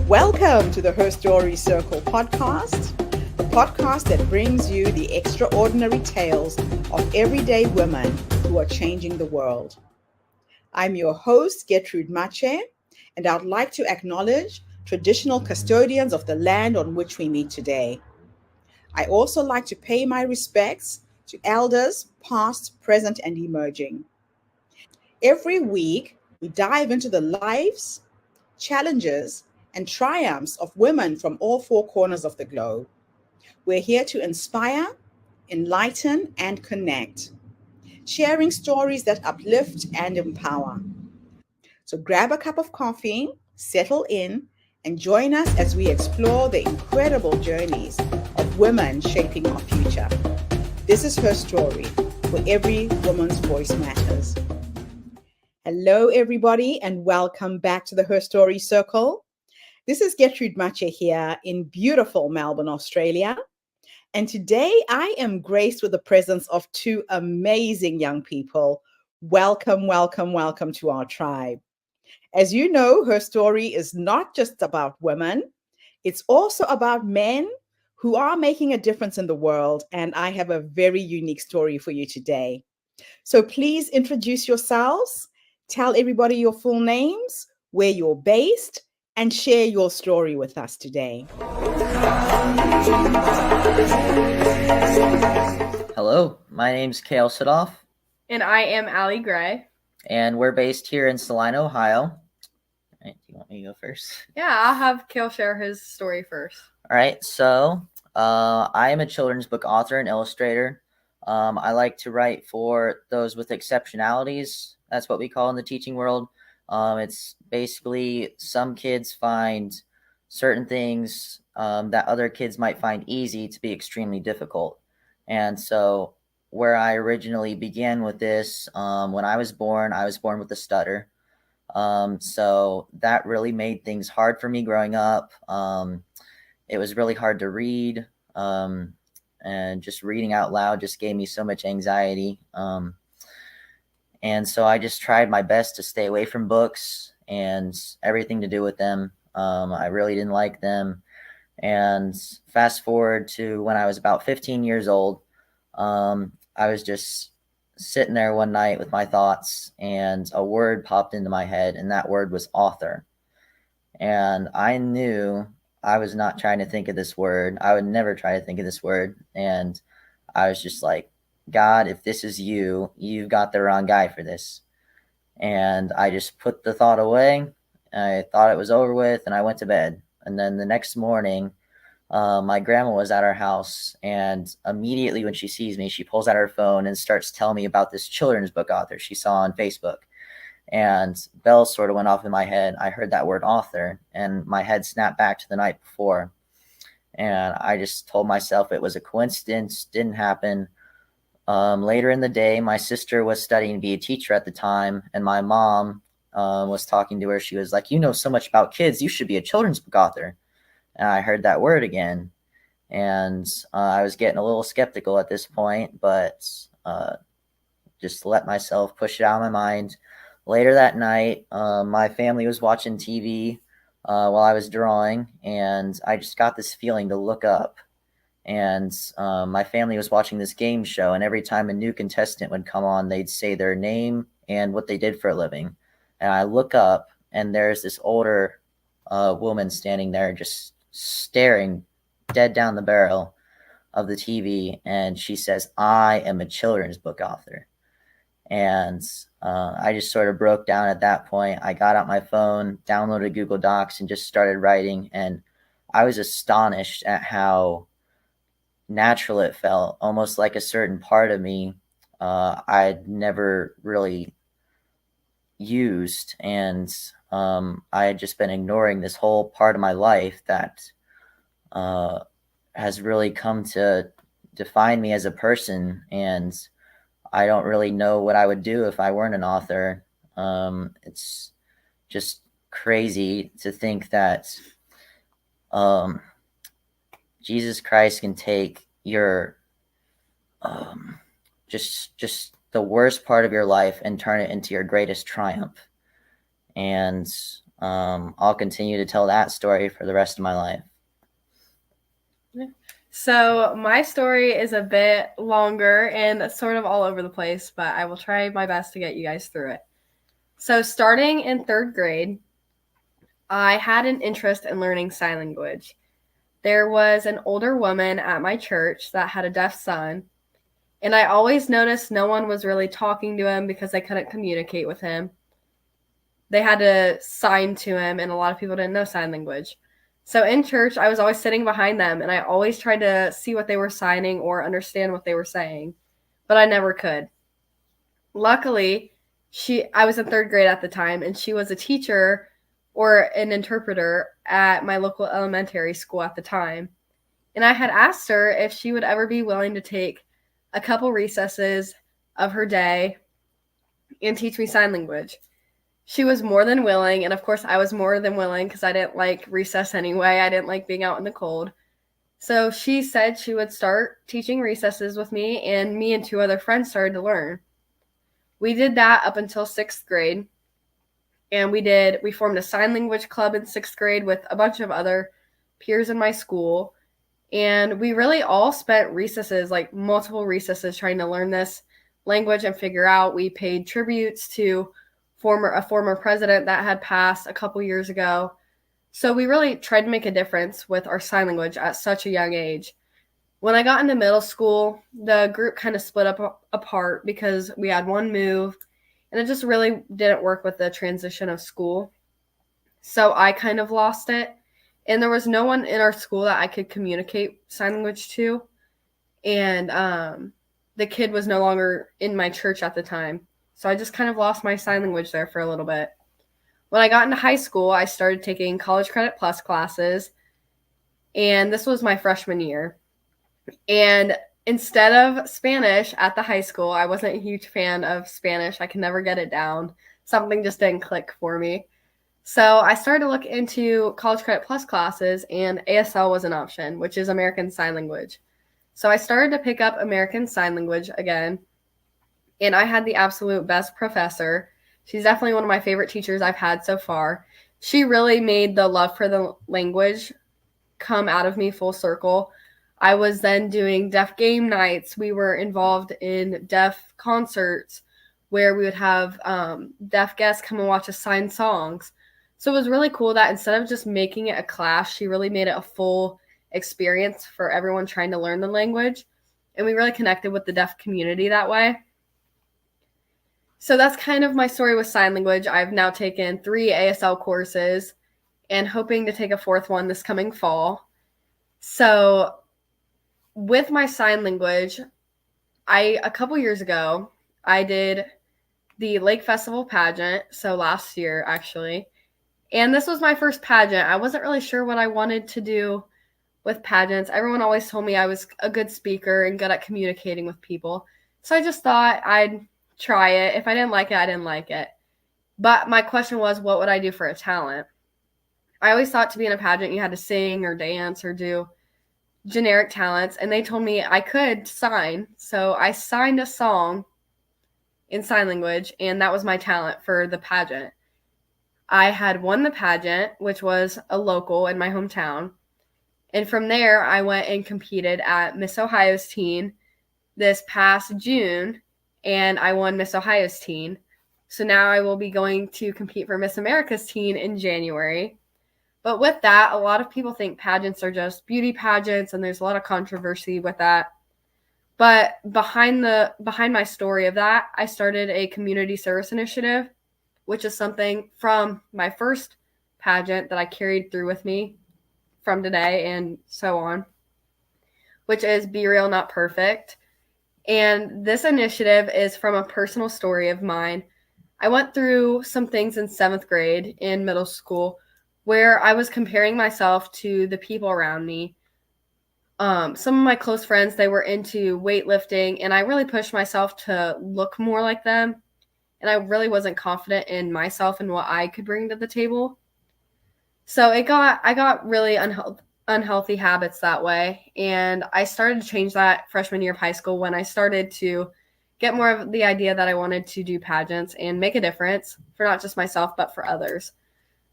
Welcome to the Her Story Circle podcast, the podcast that brings you the extraordinary tales of everyday women who are changing the world. I'm your host, Gertrude Mache, and I'd like to acknowledge traditional custodians of the land on which we meet today. I also like to pay my respects to elders, past, present, and emerging. Every week, we dive into the lives, challenges, and triumphs of women from all four corners of the globe. We're here to inspire, enlighten, and connect, sharing stories that uplift and empower. So grab a cup of coffee, settle in, and join us as we explore the incredible journeys of women shaping our future. This is Her Story, where every woman's voice matters. Hello, everybody, and welcome back to the Her Story Circle. This is Gertrude Mache here in beautiful Melbourne, Australia. And today I am graced with the presence of two amazing young people. Welcome, welcome, welcome to our tribe. As you know, Her Story is not just about women. It's also about men who are making a difference in the world. And I have a very unique story for you today. So please introduce yourselves. Tell everybody your full names, where you're based, and share your story with us today. Hello, my name's Kale Sudhoff. And I am Allie Gray. And we're based here in Salina, Ohio. All right, do you want me to go first? Yeah, I'll have Kale share his story first. All right, so I am a children's book author and illustrator. I like to write for those with exceptionalities. That's what we call in the teaching world. It's basically some kids find certain things that other kids might find easy to be extremely difficult. And so where I originally began with this, when I was born with a stutter. So that really made things hard for me growing up. It was really hard to read. And just reading out loud just gave me so much anxiety. And so I just tried my best to stay away from books and everything to do with them. I really didn't like them. And fast forward to when I was about 15 years old, I was just sitting there one night with my thoughts, and a word popped into my head, and that word was author. And I knew I was not trying to think of this word. I would never try to think of this word. And I was just like, God, if this is you, you've got the wrong guy for this. And I just put the thought away. I thought it was over with, and I went to bed. And then the next morning, my grandma was at our house, and immediately when she sees me, she pulls out her phone and starts telling me about this children's book author she saw on Facebook. And bells sort of went off in my head. I heard that word author, and my head snapped back to the night before. And I just told myself it was a coincidence, didn't happen. Later in the day, my sister was studying to be a teacher at the time, and my mom was talking to her. She was like, you know so much about kids, you should be a children's book author. And I heard that word again, and I was getting a little skeptical at this point, but just let myself push it out of my mind. Later that night, my family was watching TV while I was drawing, and I just got this feeling to look up. And my family was watching this game show, and every time a new contestant would come on, they'd say their name and what they did for a living. And I look up, and there's this older woman standing there just staring dead down the barrel of the TV, and she says, I am a children's book author. And I just sort of broke down at that point. I got out my phone, downloaded Google Docs, and just started writing. And I was astonished at how natural it felt, almost like a certain part of me I'd never really used. And I had just been ignoring this whole part of my life that has really come to define me as a person. And I don't really know what I would do if I weren't an author. It's just crazy to think that Jesus Christ can take your just the worst part of your life and turn it into your greatest triumph. And I'll continue to tell that story for the rest of my life. So my story is a bit longer and sort of all over the place, but I will try my best to get you guys through it. So starting in 3rd grade, I had an interest in learning sign language. There was an older woman at my church that had a deaf son, and I always noticed no one was really talking to him because they couldn't communicate with him. They had to sign to him, and a lot of people didn't know sign language. So in church, I was always sitting behind them, and I always tried to see what they were signing or understand what they were saying, but I never could. Luckily, I was in 3rd grade at the time, and she was a teacher or an interpreter at my local elementary school at the time. And I had asked her if she would ever be willing to take a couple recesses of her day and teach me sign language. She was more than willing, and of course I was more than willing because I didn't like recess anyway. I didn't like being out in the cold. So she said she would start teaching recesses with me, and me and 2 other friends started to learn. We did that up until 6th grade, and we formed a sign language club in 6th grade with a bunch of other peers in my school, and we really all spent recesses, like multiple recesses, trying to learn this language and figure out. We paid tributes to a former president that had passed a couple years ago. So we really tried to make a difference with our sign language at such a young age. When I got into middle school, the group kind of split up apart because we had one move, and it just really didn't work with the transition of school. So I kind of lost it, and there was no one in our school that I could communicate sign language to, and the kid was no longer in my church at the time. So I just kind of lost my sign language there for a little bit. When I got into high school, I started taking College Credit Plus classes, and this was my freshman year. And instead of Spanish at the high school, I wasn't a huge fan of Spanish. I could never get it down. Something just didn't click for me. So I started to look into College Credit Plus classes, and ASL was an option, which is American Sign Language. So I started to pick up American Sign Language again, and I had the absolute best professor. She's definitely one of my favorite teachers I've had so far. She really made the love for the language come out of me full circle. I was then doing deaf game nights. We were involved in deaf concerts where we would have deaf guests come and watch us sign songs. So it was really cool that instead of just making it a class, she really made it a full experience for everyone trying to learn the language. And we really connected with the deaf community that way. So that's kind of my story with sign language. I've now taken 3 ASL courses and hoping to take a 4th one this coming fall. So with my sign language, a couple years ago, I did the Lake Festival pageant, so last year actually. And this was my first pageant. I wasn't really sure what I wanted to do with pageants. Everyone always told me I was a good speaker and good at communicating with people. So I just thought I'd try it. If I didn't like it, I didn't like it. But my question was, what would I do for a talent? I always thought to be in a pageant, you had to sing or dance or do generic talents. And they told me I could sign. So I signed a song in sign language, and that was my talent for the pageant. I had won the pageant, which was a local in my hometown. And from there, I went and competed at Miss Ohio's teen this past June, and I won Miss Ohio's teen. So now I will be going to compete for Miss America's teen in January. But with that, a lot of people think pageants are just beauty pageants, and there's a lot of controversy with that. But behind my story of that, I started a community service initiative, which is something from my first pageant that I carried through with me from today and so on, which is Be Real, Not Perfect. And this initiative is from a personal story of mine. I went through some things in 7th grade in middle school where I was comparing myself to the people around me. Some of my close friends, they were into weightlifting, and I really pushed myself to look more like them. And I really wasn't confident in myself and what I could bring to the table. So I got really unhealthy habits that way. And I started to change that freshman year of high school when I started to get more of the idea that I wanted to do pageants and make a difference for not just myself, but for others.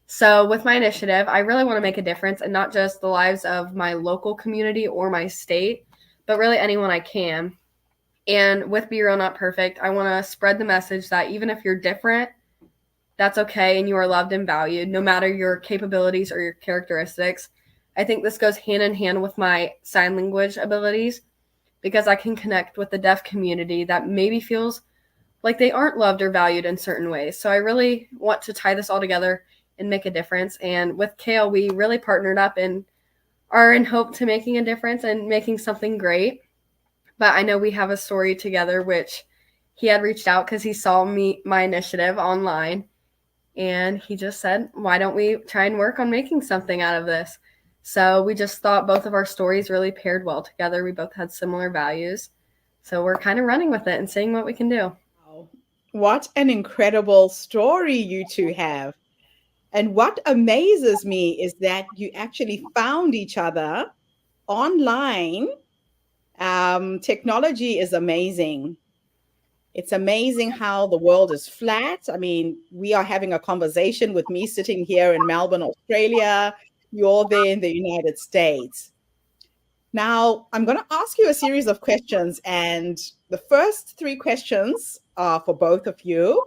So with my initiative, I really want to make a difference in not just the lives of my local community or my state, but really anyone I can. And with Be Real Not Perfect, I want to spread the message that even if you're different, that's okay and you are loved and valued, no matter your capabilities or your characteristics. I think this goes hand in hand with my sign language abilities because I can connect with the deaf community that maybe feels like they aren't loved or valued in certain ways. So I really want to tie this all together and make a difference. And with Kale, we really partnered up and are in hope to making a difference and making something great. But I know we have a story together, which he had reached out because he saw my initiative online, and he just said, why don't we try and work on making something out of this? So we just thought both of our stories really paired well together. We both had similar values. So we're kind of running with it and seeing what we can do. Wow. What an incredible story you two have. And what amazes me is that you actually found each other online. Technology is amazing. It's amazing how the world is flat. I mean, we are having a conversation with me sitting here in Melbourne, Australia. You're there in the United States. Now, I'm going to ask you a series of questions, and the first three questions are for both of you.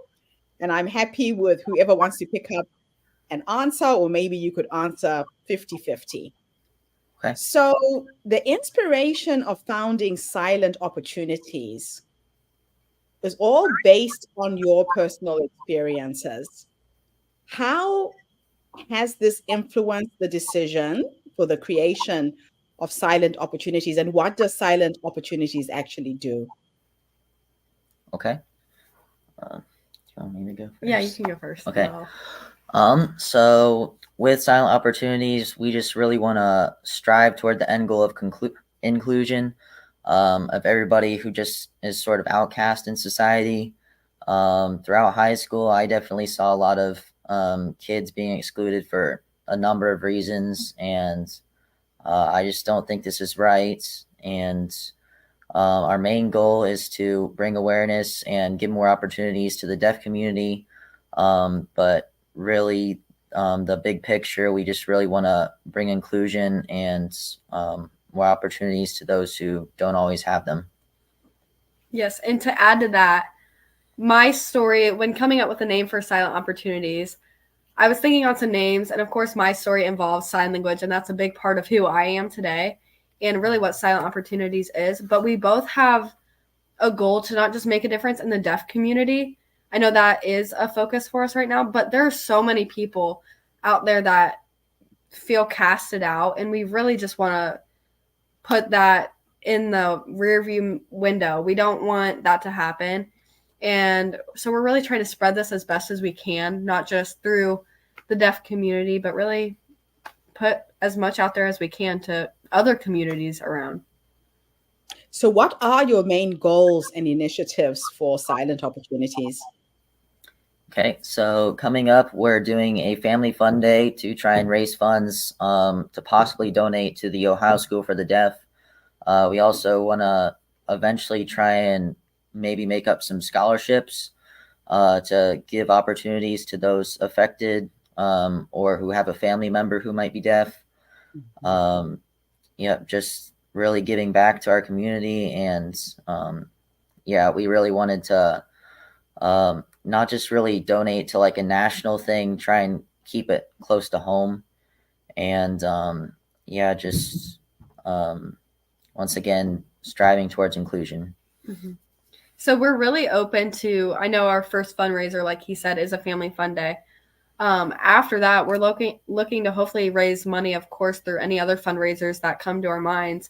And I'm happy with whoever wants to pick up an answer, or maybe you could answer 50-50. Okay. So, the inspiration of founding Silent Opportunities is all based on your personal experiences. How has this influenced the decision for the creation of Silent Opportunities, and what does Silent Opportunities actually do? Okay. Do you want me to go first? Yeah, you can go first. Okay. Well. So with Silent Opportunities, we just really want to strive toward the end goal of inclusion of everybody who just is sort of outcast in society. Throughout high school, I definitely saw a lot of kids being excluded for a number of reasons, and I just don't think this is right. And our main goal is to bring awareness and give more opportunities to the deaf community. But really, the big picture, we just really want to bring inclusion and more opportunities to those who don't always have them. Yes, and to add to that, my story, when coming up with a name for Silent Opportunities, I was thinking on some names, and of course my story involves sign language, and that's a big part of who I am today and really what Silent Opportunities is. But we both have a goal to not just make a difference in the deaf community. I know that is a focus for us right now, but there are so many people out there that feel casted out, and we really just want to put that in the rear view window. We don't want that to happen. And so we're really trying to spread this as best as we can, not just through the deaf community, but really put as much out there as we can to other communities around. So, what are your main goals and initiatives for Silent Opportunities? Okay, so coming up, we're doing a family fun day to try and raise funds to possibly donate to the Ohio School for the Deaf. We also want to eventually try and maybe make up some scholarships to give opportunities to those affected or who have a family member who might be deaf. Just really giving back to our community. And we really wanted to not just really donate to like a national thing, try and keep it close to home. And once again, striving towards inclusion. Mm-hmm. So we're really open to, I know our first fundraiser, like he said, is a family fun day. After that, we're looking to hopefully raise money, of course, through any other fundraisers that come to our minds.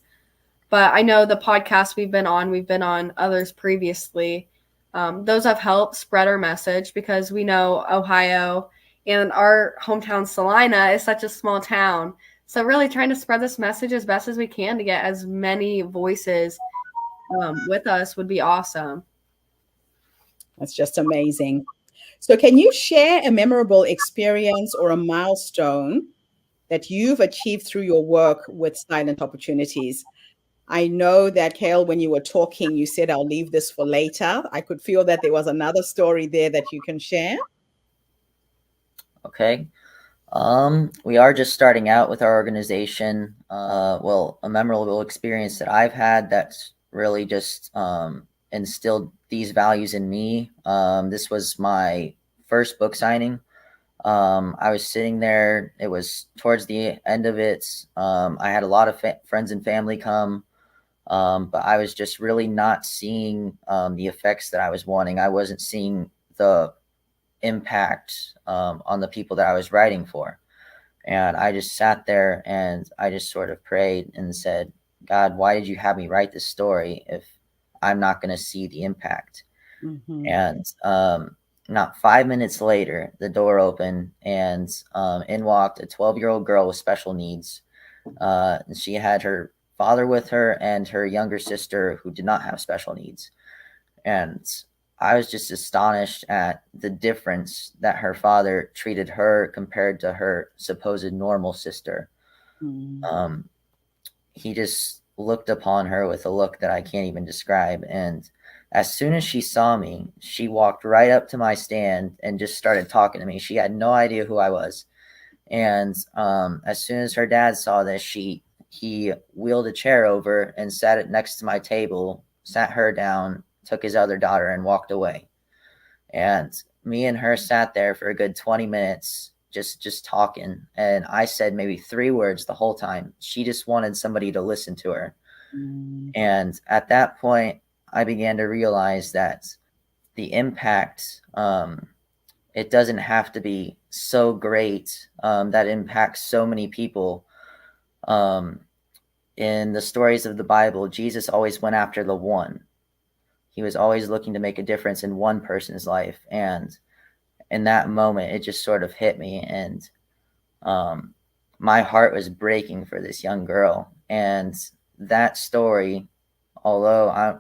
But I know the podcast we've been on others previously. Those have helped spread our message because we know Ohio and our hometown Salina is such a small town. So really trying to spread this message as best as we can to get as many voices with us would be awesome. That's just amazing. So can you share a memorable experience or a milestone that you've achieved through your work with Silent Opportunities? I know that, Kale, when you were talking, you said, I'll leave this for later. I could feel that there was another story there that you can share. Okay. We are just starting out with our organization. Well, a memorable experience that I've had that's really just instilled these values in me. This was my first book signing. I was sitting there. It was towards the end of it. I had a lot of friends and family come, but I was just really not seeing the effects that I was wanting. I wasn't seeing the impact on the people that I was writing for. And I just sat there and I just sort of prayed and said, God, why did you have me write this story if I'm not going to see the impact? Mm-hmm. And not 5 minutes later, the door opened and in walked a 12-year-old girl with special needs. She had her father with her and her younger sister who did not have special needs. And I was just astonished at the difference that her father treated her compared to her supposed normal sister. Mm-hmm. He just looked upon her with a look that I can't even describe. And as soon as she saw me, she walked right up to my stand and just started talking to me. She had no idea who I was. And as soon as her dad saw this, he wheeled a chair over and sat it next to my table, sat her down, took his other daughter, and walked away. And me and her sat there for a good 20 minutes just talking, and I said maybe 3 words the whole time. She just wanted somebody to listen to her. Mm-hmm. And at that point I began to realize that the impact, it doesn't have to be so great that impacts so many people. In the stories of the Bible, Jesus always went after the one. He was always looking to make a difference in one person's life. And in that moment, it just sort of hit me. And my heart was breaking for this young girl. And that story, although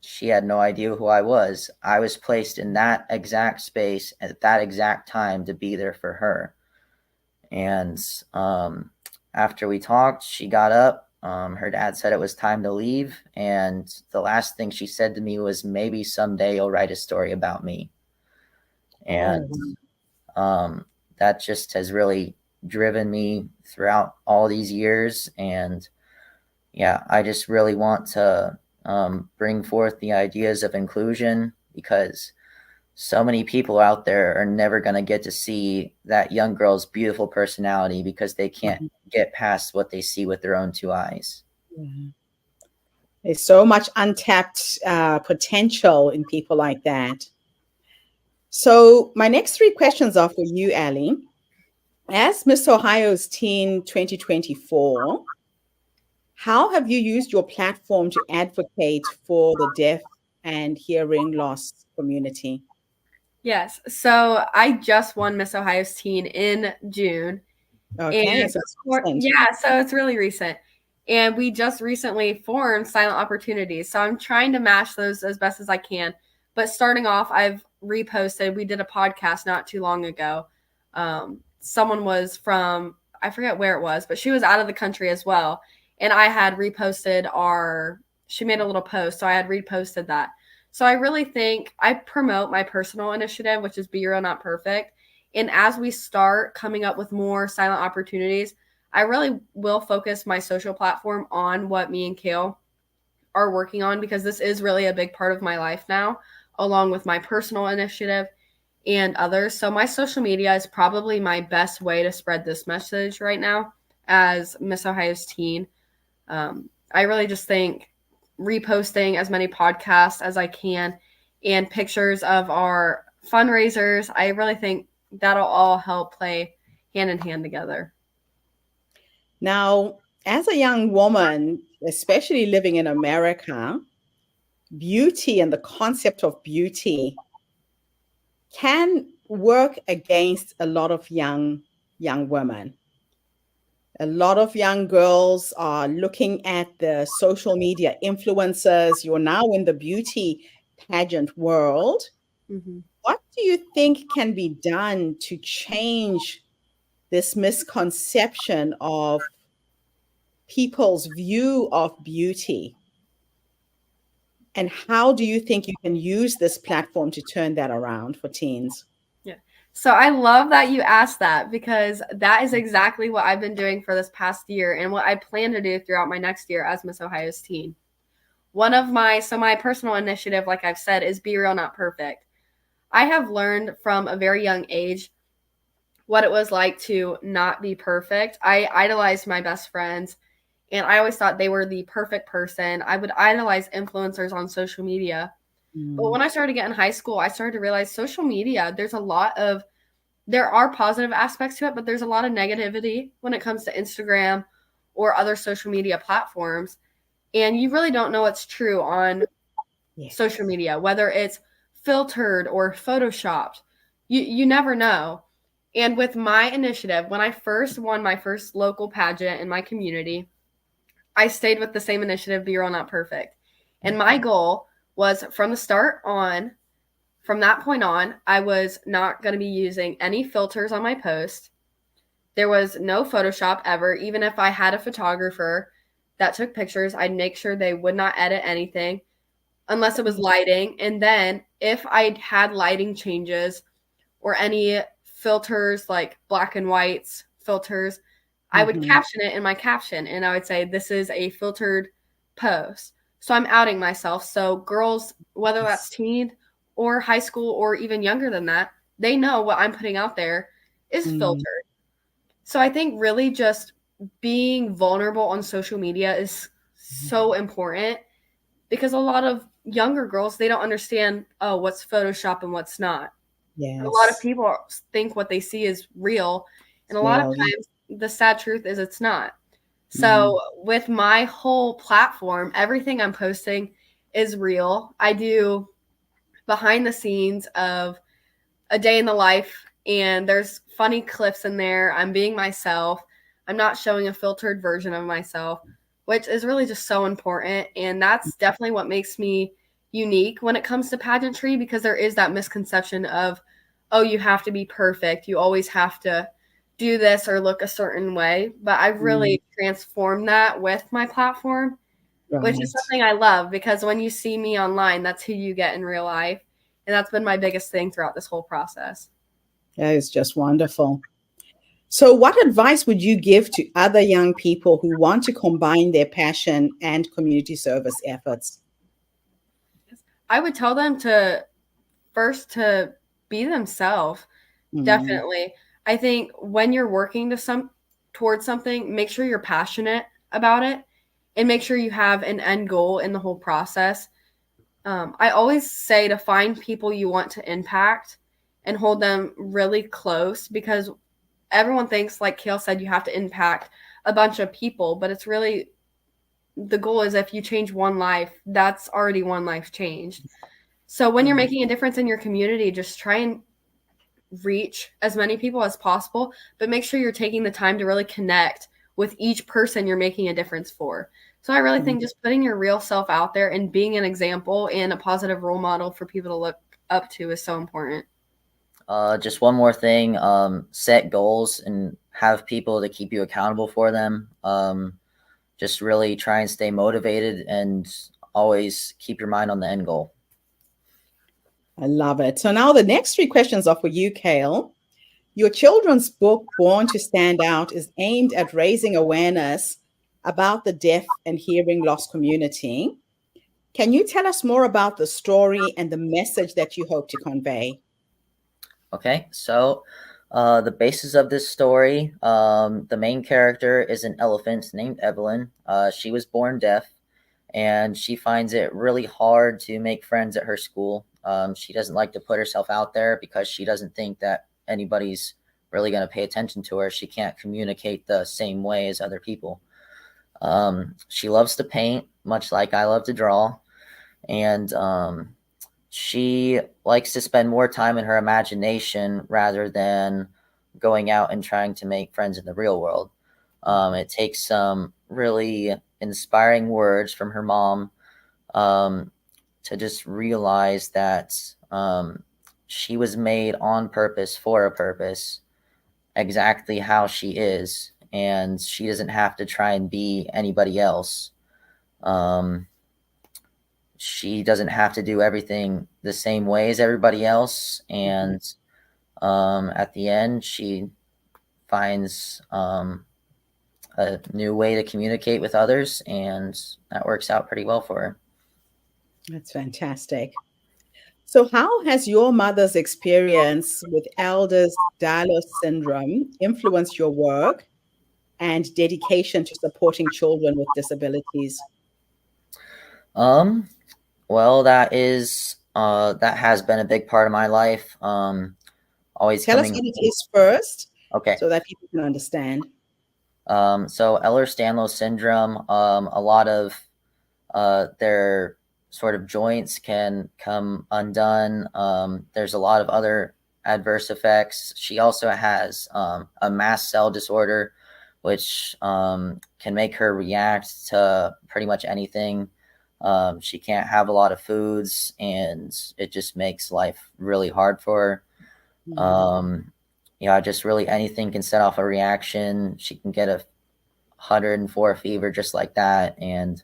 she had no idea who I was placed in that exact space at that exact time to be there for her. And after we talked, she got up. Her dad said it was time to leave. And the last thing she said to me was, maybe someday you'll write a story about me. And that just has really driven me throughout all these years. And yeah, I just really want to bring forth the ideas of inclusion, because so many people out there are never going to get to see that young girl's beautiful personality because they can't get past what they see with their own 2 eyes. Yeah. There's so much untapped potential in people like that. So my next 3 questions are for you, Allie. As Miss Ohio's Teen 2024, how have you used your platform to advocate for the deaf and hearing loss community? Yes. So I just won Miss Ohio's Teen in June. Okay, And so it's recent. yeah, so it's really recent. And we just recently formed Silent Opportunities. So I'm trying to match those as best as I can. But starting off, I've reposted. We did a podcast not too long ago. Someone was from, I forget where it was, but she was out of the country as well. And I had reposted she made a little post. So I had reposted that. So I really think I promote my personal initiative, which is Be Real, Not Perfect. And as we start coming up with more silent opportunities, I really will focus my social platform on what me and Kale are working on, because this is really a big part of my life now, along with my personal initiative and others. So my social media is probably my best way to spread this message right now as Miss Ohio's Teen. I really just think reposting as many podcasts as I can and pictures of our fundraisers, I really think that'll all help play hand in hand together. Now, as a young woman, especially living in America, beauty and the concept of beauty can work against a lot of young women. A lot of young girls are looking at the social media influencers. You're now in the beauty pageant world. Mm-hmm. What do you think can be done to change this misconception of people's view of beauty? And how do you think you can use this platform to turn that around for teens? Yeah. So I love that you asked that, because that is exactly what I've been doing for this past year and what I plan to do throughout my next year as Miss Ohio's teen. One of my personal initiative, like I've said, is be real, not perfect. I have learned from a very young age what it was like to not be perfect. I idolized my best friends, and I always thought they were the perfect person. I would idolize influencers on social media. But when I started getting high school, I started to realize social media, there are positive aspects to it, but there's a lot of negativity when it comes to Instagram or other social media platforms. And you really don't know what's true on social media, whether it's filtered or photoshopped. You never know. And with my initiative, when I first won my first local pageant in my community, I stayed with the same initiative, Be Real Not Perfect. And my goal was from the start on, from that point on, I was not going to be using any filters on my post. There was no Photoshop ever. Even if I had a photographer that took pictures, I'd make sure they would not edit anything unless it was lighting. And then if I had lighting changes or any filters like black and whites filters, I would caption it in my caption, and I would say, this is a filtered post. So I'm outing myself. So girls, whether that's teen or high school or even younger than that, they know what I'm putting out there is filtered. So I think really just being vulnerable on social media is so important, because a lot of younger girls, they don't understand, oh, what's Photoshop and what's not. Yes. A lot of people think what they see is real, and a lot of times the sad truth is it's not. So with my whole platform, everything I'm posting is real. I do behind the scenes of a day in the life, and there's funny clips in there. I'm being myself. I'm not showing a filtered version of myself, which is really just so important. And that's definitely what makes me unique when it comes to pageantry, because there is that misconception of, oh, you have to be perfect. You always have to do this or look a certain way. But I've really transformed that with my platform, which is something I love, because when you see me online, that's who you get in real life. And that's been my biggest thing throughout this whole process. That is just wonderful. So what advice would you give to other young people who want to combine their passion and community service efforts? I would tell them to be themselves. Definitely. I think when you're working towards something, make sure you're passionate about it, and make sure you have an end goal in the whole process. I always say to find people you want to impact and hold them really close, because everyone thinks, like Kale said, you have to impact a bunch of people, but it's really, the goal is if you change one life, that's already one life changed. So when you're making a difference in your community, just try and reach as many people as possible, but make sure you're taking the time to really connect with each person you're making a difference for. So I really think just putting your real self out there and being an example and a positive role model for people to look up to is so important. Just one more thing, set goals and have people to keep you accountable for them. Just really try and stay motivated and always keep your mind on the end goal. I love it. So now the next three questions are for you, Kale. Your children's book, Born to Stand Out, is aimed at raising awareness about the deaf and hearing loss community. Can you tell us more about the story and the message that you hope to convey? Okay, so the basis of this story, the main character is an elephant named Evelyn. She was born deaf, and she finds it really hard to make friends at her school. She doesn't like to put herself out there because she doesn't think that anybody's really going to pay attention to her. She can't communicate the same way as other people. She loves to paint, much like I love to draw, and she likes to spend more time in her imagination rather than going out and trying to make friends in the real world. It takes some really inspiring words from her mom to just realize that she was made on purpose for a purpose, exactly how she is, and she doesn't have to try and be anybody else. She doesn't have to do everything the same way as everybody else, and At the end, she finds a new way to communicate with others, and that works out pretty well for her. That's fantastic. So, how has your mother's experience with Ehlers-Danlos syndrome influenced your work and dedication to supporting children with disabilities? Um, well, that has been a big part of my life. Always Tell us coming. what it is first Okay. so that people can understand. So Ehlers-Danlos syndrome, a lot of their sort of joints can come undone. There's a lot of other adverse effects. She also has a mast cell disorder, which can make her react to pretty much anything. She can't have a lot of foods, and it just makes life really hard for her. Yeah, just really anything can set off a reaction. She can get a 104 fever just like that. And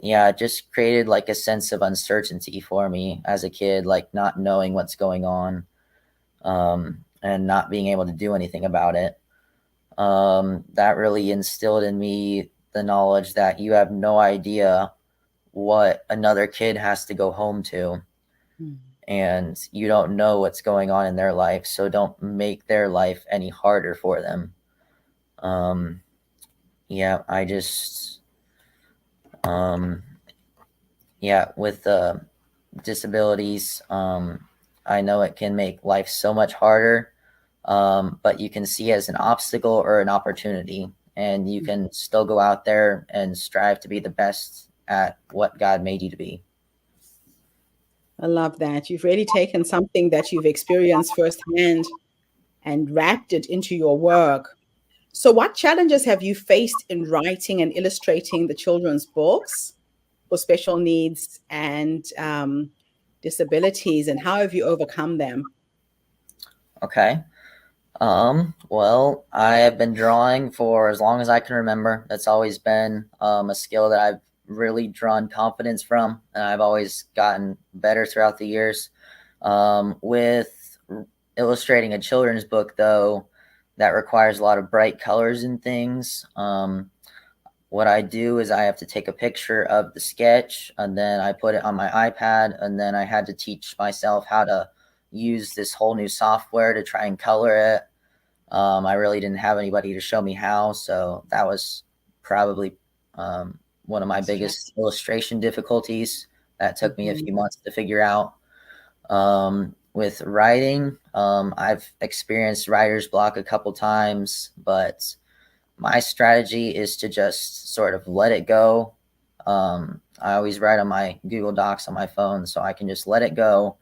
yeah, it just created like a sense of uncertainty for me as a kid, like not knowing what's going on, and not being able to do anything about it. That really instilled in me the knowledge that you have no idea what another kid has to go home to, and you don't know what's going on in their life, so don't make their life any harder for them. Yeah, I just yeah, with disabilities, I know it can make life so much harder, but you can see it as an obstacle or an opportunity, and you can still go out there and strive to be the best at what God made you to be. I love that. You've really taken something that you've experienced firsthand and wrapped it into your work. So, what challenges have you faced in writing and illustrating the children's books for special needs and disabilities, and how have you overcome them? Okay. Well, I have been drawing for as long as I can remember. That's always been a skill that I've really drawn confidence from, and I've always gotten better throughout the years. With illustrating a children's book, though, that requires a lot of bright colors and things. What I do is I have to take a picture of the sketch, and then I put it on my iPad, and then I had to teach myself how to use this whole new software to try and color it. I really didn't have anybody to show me how, so that was probably one of my biggest illustration difficulties. That took me a few months to figure out. With writing, I've experienced writer's block a couple times, but my strategy is to just sort of let it go. I always write on my Google Docs on my phone, so I can just let it go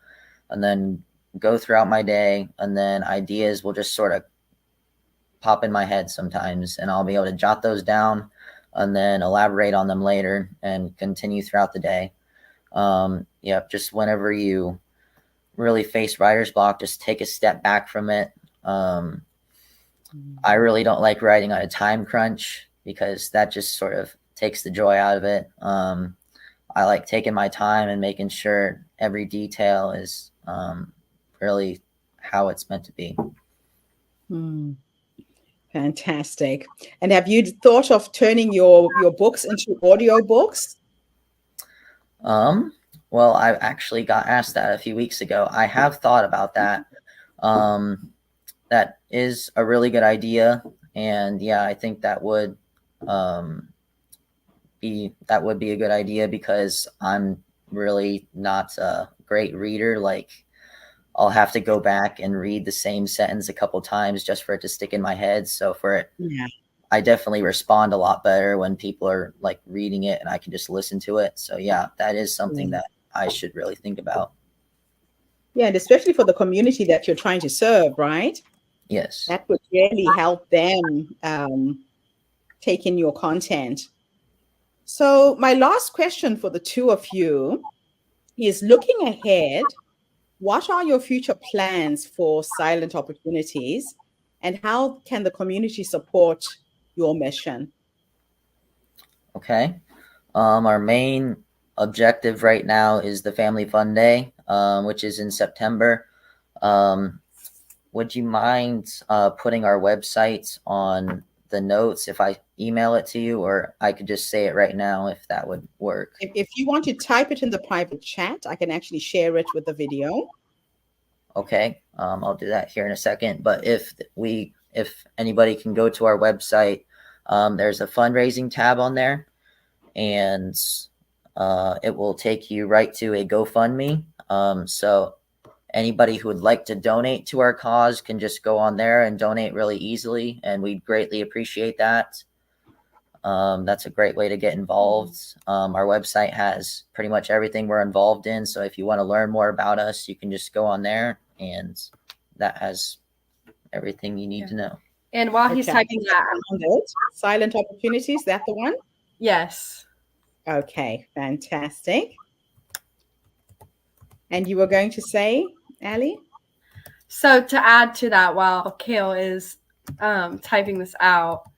and then go throughout my day, and then ideas will just sort of pop in my head sometimes, and I'll be able to jot those down and then elaborate on them later and continue throughout the day. Yeah, just whenever you really face writer's block, just take a step back from it. I really don't like writing on a time crunch because that just sort of takes the joy out of it. I like taking my time and making sure every detail is really how it's meant to be. Fantastic. And have you thought of turning your books into audio books? Well, I actually got asked that a few weeks ago. I have thought about that. That is a really good idea, and yeah, I think that would be a good idea because I'm really not a great reader. Like, I'll have to go back and read the same sentence a couple times just for it to stick in my head. So for it, Yeah. I definitely respond a lot better when people are like reading it and I can just listen to it. So yeah, that is something that I should really think about. Yeah, and especially for the community that you're trying to serve, right? Yes. That would really help them take in your content. So my last question for the two of you is, looking ahead, what are your future plans for Silent Opportunities, and how can the community support your mission? Okay. Our main objective right now is the Family Fun Day, which is in September. would you mind putting our website on the notes if I email it to you, or I could just say it right now if that would work? If you want to type it in the private chat, I can actually share it with the video. Okay, I'll do that here in a second. But if anybody can go to our website, there's a fundraising tab on there, and it will take you right to a GoFundMe. So anybody who would like to donate to our cause can just go on there and donate really easily, and we'd greatly appreciate that. That's a great way to get involved. Our website has pretty much everything we're involved in. So if you want to learn more about us, you can just go on there, and that has everything you need to know. And while he's typing that, Silent Opportunities, that the one? Yes. Okay, fantastic. And you were going to say, Allie? So to add to that, while Kale is typing this out,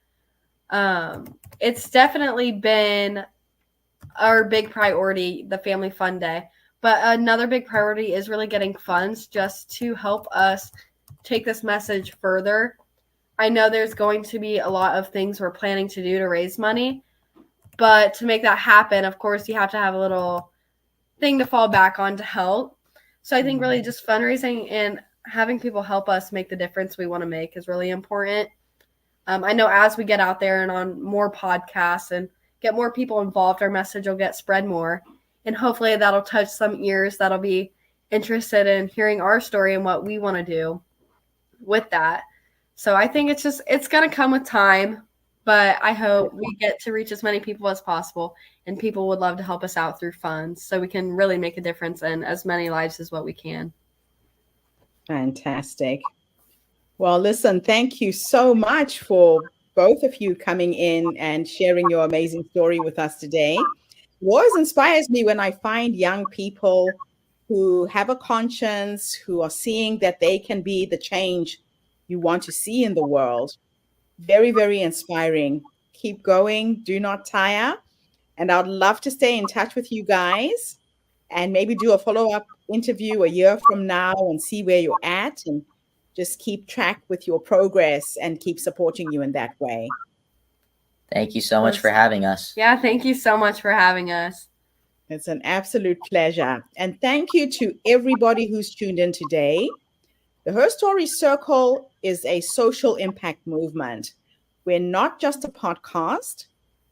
it's definitely been our big priority, the Family Fun Day. But another big priority is really getting funds just to help us take this message further. I know there's going to be a lot of things we're planning to do to raise money, but to make that happen, of course, you have to have a little thing to fall back on to help. So I think really just fundraising and having people help us make the difference we want to make is really important. I know as we get out there and on more podcasts and get more people involved, our message will get spread more. And hopefully that'll touch some ears that'll be interested in hearing our story and what we want to do with that. So I think it's going to come with time, but I hope we get to reach as many people as possible, and people would love to help us out through funds so we can really make a difference in as many lives as what we can. Fantastic. Well, listen, thank you so much for both of you coming in and sharing your amazing story with us today. It always inspires me when I find young people who have a conscience, who are seeing that they can be the change you want to see in the world. Very, very inspiring. Keep going. Do not tire. And I'd love to stay in touch with you guys and maybe do a follow-up interview a year from now and see where you're at, and just keep track with your progress and keep supporting you in that way. Thank you so much for having us. Yeah, thank you so much for having us. It's an absolute pleasure. And thank you to everybody who's tuned in today. The Her Story Circle is a social impact movement. We're not just a podcast.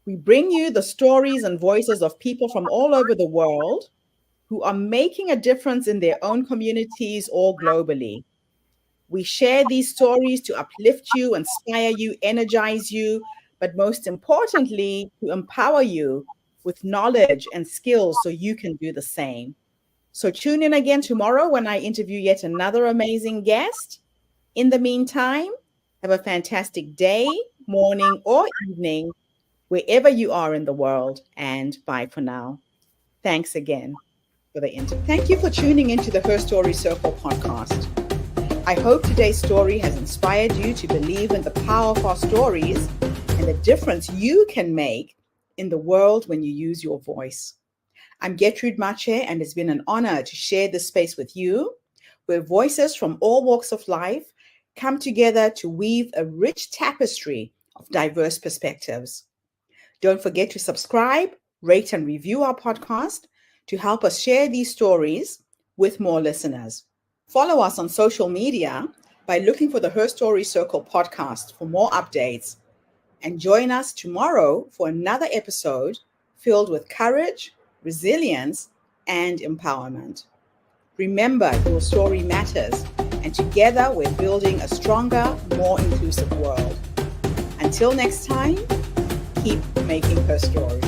We bring you the stories and voices of people from all over the world who are making a difference in their own communities or globally. We share these stories to uplift you, inspire you, energize you, but most importantly, to empower you with knowledge and skills so you can do the same. So tune in again tomorrow when I interview yet another amazing guest. In the meantime, have a fantastic day, morning, or evening, wherever you are in the world, and bye for now. Thanks again for the interview. Thank you for tuning into the Her Story Circle podcast. I hope today's story has inspired you to believe in the power of our stories and the difference you can make in the world when you use your voice. I'm Gertrude Mache, and it's been an honor to share this space with you, where voices from all walks of life come together to weave a rich tapestry of diverse perspectives. Don't forget to subscribe, rate, and review our podcast to help us share these stories with more listeners. Follow us on social media by looking for the Her Story Circle podcast for more updates, and join us tomorrow for another episode filled with courage, resilience, and empowerment. Remember, your story matters, and together we're building a stronger, more inclusive world. Until next time, keep making her story.